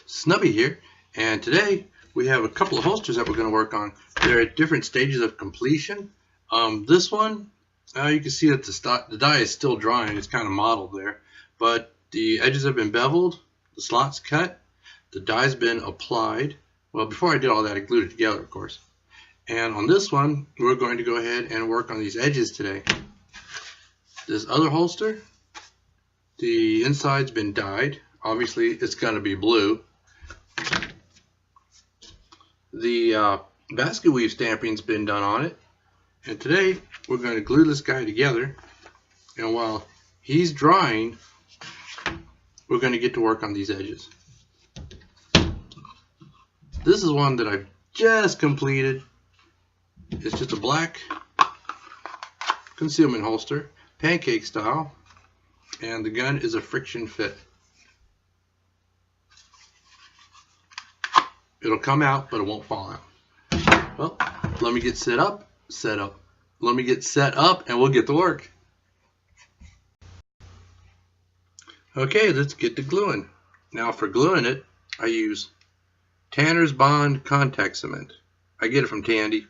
Snubby here, and today we have a couple of holsters that we're going to work on. They're at different stages of completion. This one, you can see that the dye is still drying. It's kind of mottled there, but the edges have been beveled, the slots cut, the dye's been applied. Well, before I did all that, I glued it together, of course. And on this one, we're going to go ahead and work on these edges today. This other holster, the inside's been dyed. Obviously, it's going to be blue. The basket weave stamping's been done on it. And today, we're going to glue this guy together. And while he's drying, we're going to get to work on these edges. This is one that I've just completed. It's just a black concealment holster, pancake style, and the gun is a friction fit. It'll come out, but it won't fall out. Well, let me get set up. Let me get set up, and we'll get to work. Okay, let's get to gluing. Now, for gluing it, I use Tanner's Bond contact cement. I get it from Tandy.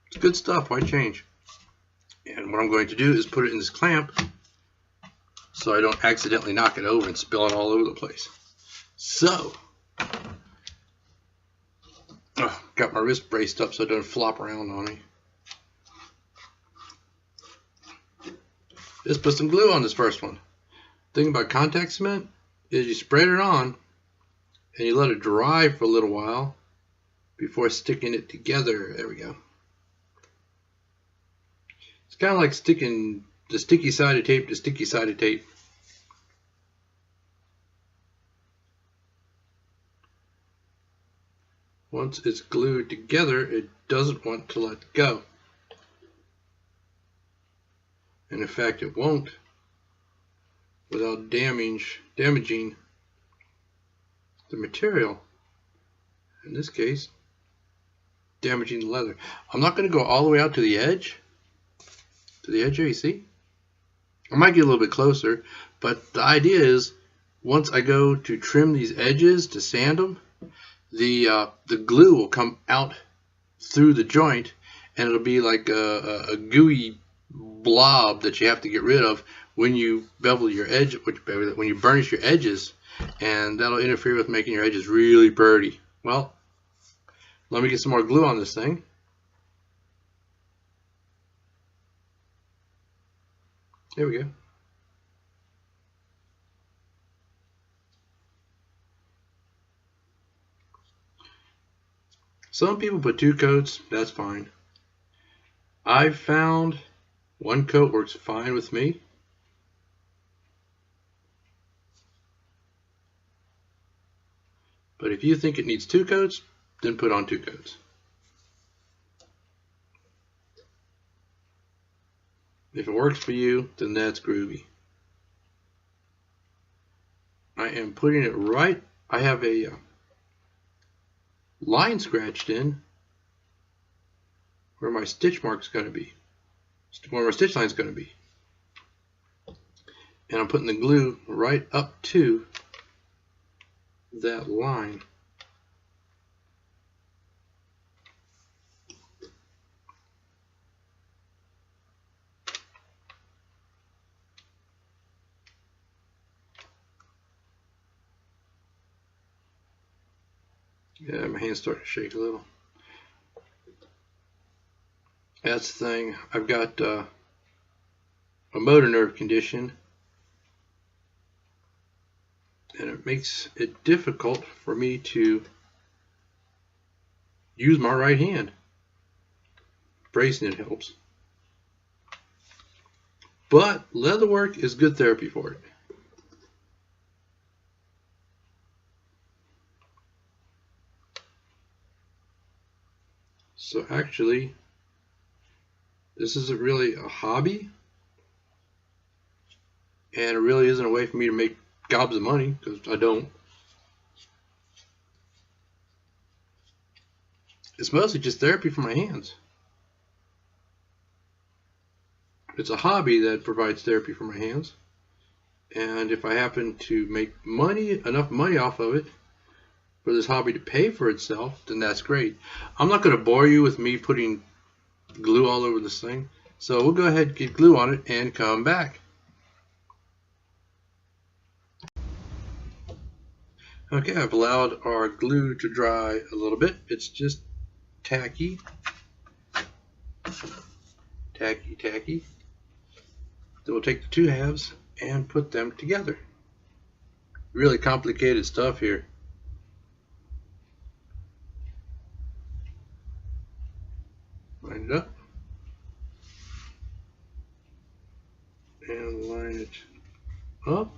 It's good stuff. Why change? And what I'm going to do is put it in this clamp so I don't accidentally knock it over and spill it all over the place. So, got my wrist braced up so it doesn't flop around on me. Let's put some glue on this first one. The thing about contact cement is you spread it on and you let it dry for a little while before sticking it together. There we go. It's kind of like sticking the sticky side of tape to sticky side of tape. Once it's glued together, it doesn't want to let go. And in fact, it won't without damaging the material. In this case, damaging the leather. I'm not going to go all the way out to the edge. To the edge here, you see? I might get a little bit closer, but the idea is once I go to trim these edges to sand them, the glue will come out through the joint, and it'll be like a gooey blob that you have to get rid of when you bevel your edge, when you burnish your edges, and that'll interfere with making your edges really pretty. Well, let me get some more glue on this thing. There we go. Some people put 2 coats, that's fine. I've found 1 coat works fine with me. But if you think it needs 2 coats, then put on 2 coats. If it works for you, then that's groovy. I am putting it right. I have a line scratched in where my stitch mark's going to be, where my stitch line's going to be. And I'm putting the glue right up to that line. Yeah, my hands start to shake a little. That's the thing. I've got a motor nerve condition, and it makes it difficult for me to use my right hand. Bracing it helps. But leatherwork is good therapy for it. So actually, this isn't really a hobby, and it really isn't a way for me to make gobs of money, because I don't. It's mostly just therapy for my hands. It's a hobby that provides therapy for my hands, and if I happen to make money, enough money off of it for this hobby to pay for itself, then that's great. I'm not going to bore you with me putting glue all over this thing, so we'll go ahead and get glue on it and come back. Okay, I've allowed our glue to dry a little bit. It's just tacky. Tacky. Then we'll take the two halves and put them together. Really complicated stuff here. Line it up. And line it up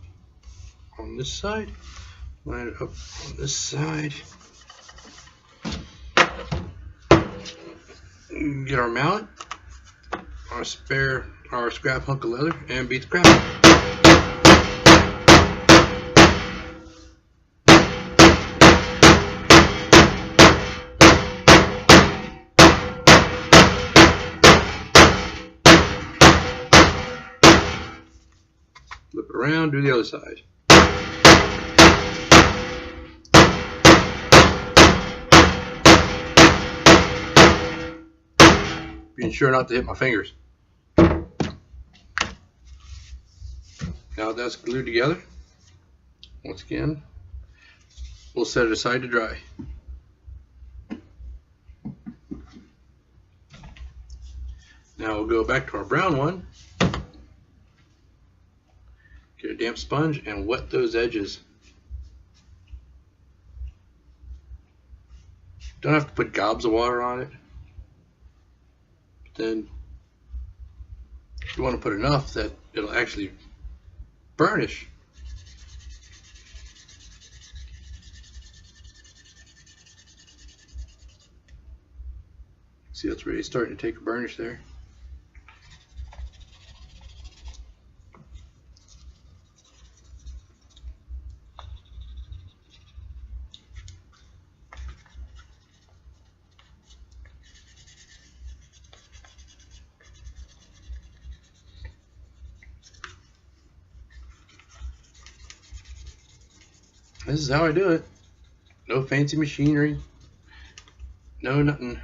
on this side. Line it up on this side. Get our mallet, our scrap hunk of leather, and beat the crap. Flip it around, do the other side. Being sure not to hit my fingers. Now that's glued together. Once again, we'll set it aside to dry. Now we'll go back to our brown one. Get a damp sponge and wet those edges. Don't have to put gobs of water on it. Then you want to put enough that it'll actually burnish. See, it's really starting to take a burnish there. This is how I do it. No fancy machinery. No nothing.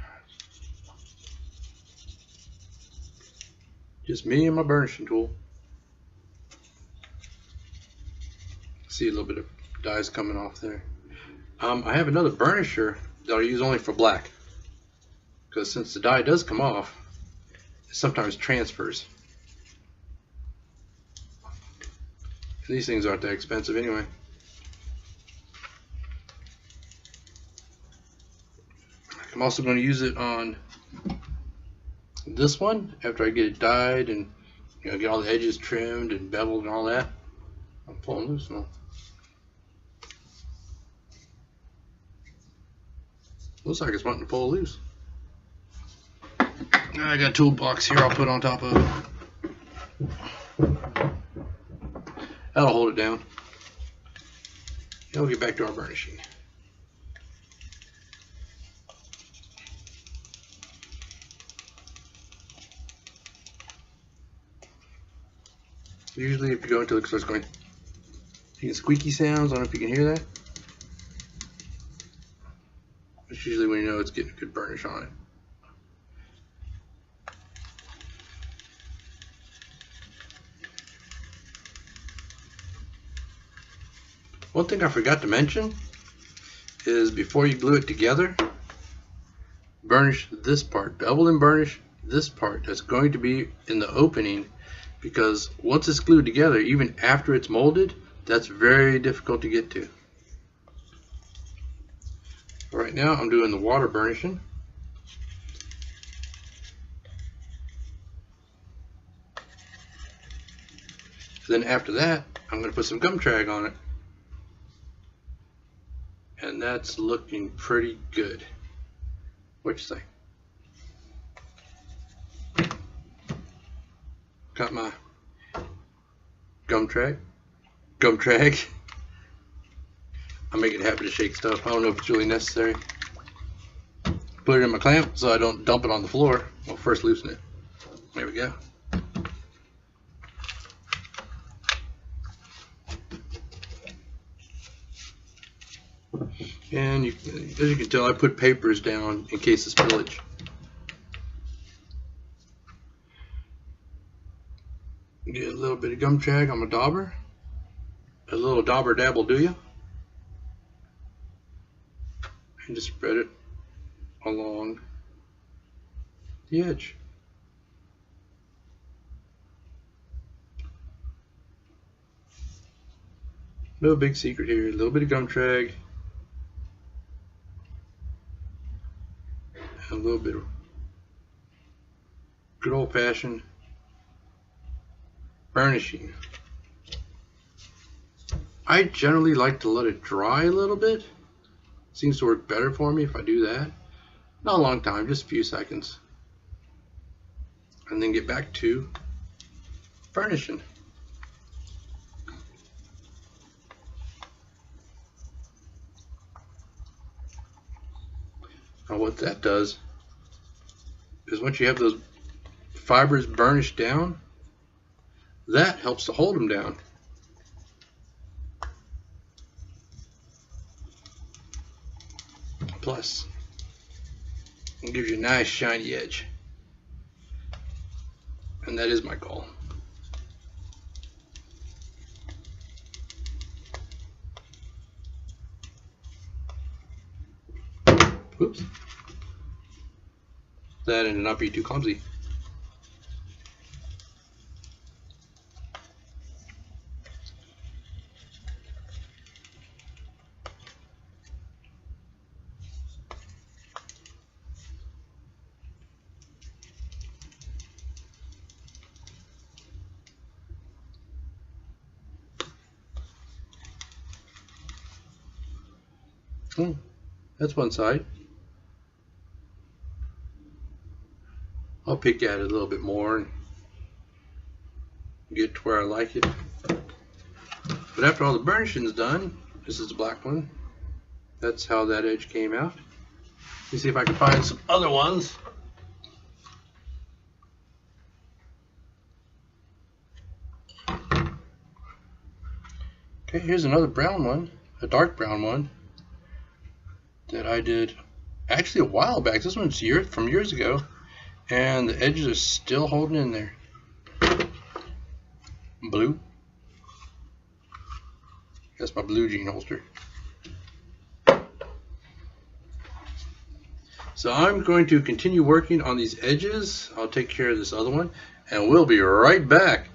Just me and my burnishing tool. See a little bit of dyes coming off there. I have another burnisher that I'll use only for black. Because since the dye does come off, it sometimes transfers. And these things aren't that expensive anyway. I'm also going to use it on this one after I get it dyed and get all the edges trimmed and beveled and all that. I'm pulling loose now. Looks like it's wanting to pull loose. I got a toolbox here I'll put on top of it. That'll hold it down. Now we'll get back to our burnishing. Usually if you go until it starts going, you get squeaky sounds. I don't know if you can hear that. It's usually when you know it's getting a good burnish on it. One thing I forgot to mention is before you glue it together, burnish this part. Bevel and burnish this part that's going to be in the opening, because once it's glued together, even after it's molded, that's very difficult to get to. Right now I'm doing the water burnishing. Then after that, I'm going to put some gum trag on it. And that's looking pretty good. What you think? Got my gum trag. I make it happy to shake stuff. I don't know if it's really necessary. Put it in my clamp so I don't dump it on the floor. I'll first loosen it. There we go. And as you can tell, I put papers down in case of spillage. Get a little bit of gum trag on my dauber. A little dauber dabble do ya. And just spread it along the edge. No big secret here. A little bit of gum trag. And a little bit of good old fashioned burnishing. I generally like to let it dry a little bit. Seems to work better for me if I do that. Not a long time, just a few seconds. And then get back to burnishing. Now what that does is once you have those fibers burnished down, that helps to hold them down. Plus, it gives you a nice shiny edge. And that is my goal. Whoops. That ended not be too clumsy. That's one side. I'll pick at it a little bit more and get to where I like it. But after all the burnishing is done, this is the black one. That's how that edge came out. Let me see if I can find some other ones. Okay, here's another brown one, a dark brown one that I did actually a while back. This one's from years ago, and the edges are still holding in there. Blue. That's my blue jean holster. So I'm going to continue working on these edges. I'll take care of this other one, and we'll be right back.